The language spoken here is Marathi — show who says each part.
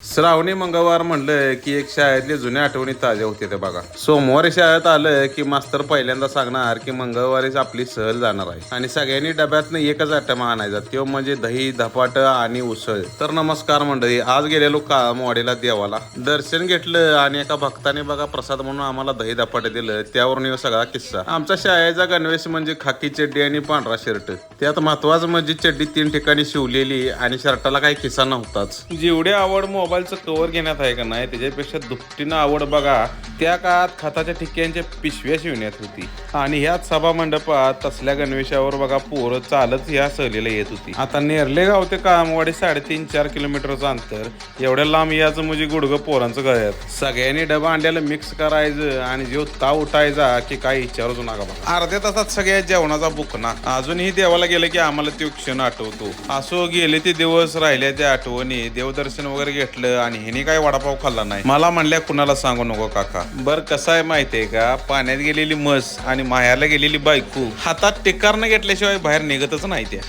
Speaker 1: श्रावणी मंगळवार म्हणलं की एक शाळेतली जुन्या आठवणी ताज्या होते ते बघा. सोमवारी शाळेत आलं की मास्तर पहिल्यांदा सांगणार की मंगळवारीच आपली सहल जाणार आहे आणि सगळ्यांनी डब्यातनं एकच आयटम आणायचा, तो म्हणजे दही, धपाट आणि उसळ. तर नमस्कार मंडळी, आज गेलेलो काळमवाडीला देवाला दर्शन घेतलं आणि एका भक्ताने बघा प्रसाद म्हणून आम्हाला दही धपाट दिलं. त्यावरून येऊ सगळा किस्सा. आमच्या शाळेचा गणवेश म्हणजे खाकी चड्डी आणि पांढरा शर्ट. त्यात महत्वाचं म्हणजे चड्डी 3 ठिकाणी शिवलेली आणि शर्टाला काही खिसा नव्हताच. जेवढी आवड मोबाईलचं कव्हर घेण्यात आहे का नाही, त्याच्यापेक्षा दुपटीनं आवड बघा त्या काळात खताच्या ठिक्यांच्या पिशव्या शिवण्यात होती. आणि ह्याच सभा मंडपात तसल्या गणवेशावर बघा पोरं चालत ह्या सहलीला येत होती. आता नेरले गाव ते काळमवाडी 3.5-4 किलोमीटरचं अंतर. एवढ्या लांब याचं म्हणजे गुडघं पोरांचं गळ्यात. सगळ्यांनी डबा अंड्याला मिक्स करायचं आणि जो ताव उठायचा की काही विचारूच नका बघा. अर्ध्या तासात सगळ्या जेवणाचा बुकना. अजूनही देवाला गेलं की आम्हाला तो क्षण आठवतो. असो गेले ते दिवस, राहिल्या त्या आठवणी. देवदर्शन वगैरे घेतलं आणि ह्यानी काय वडापाव खाल्ला नाही. मला म्हणल्या कुणाला सांगू नको काका. बर कसं आहे माहितीये का, पाण्यात गेलेली म्हस आणि माहेरला गेलेली बायको हातात टिकारनं घेतल्याशिवाय बाहेर निघतच नाही त्या.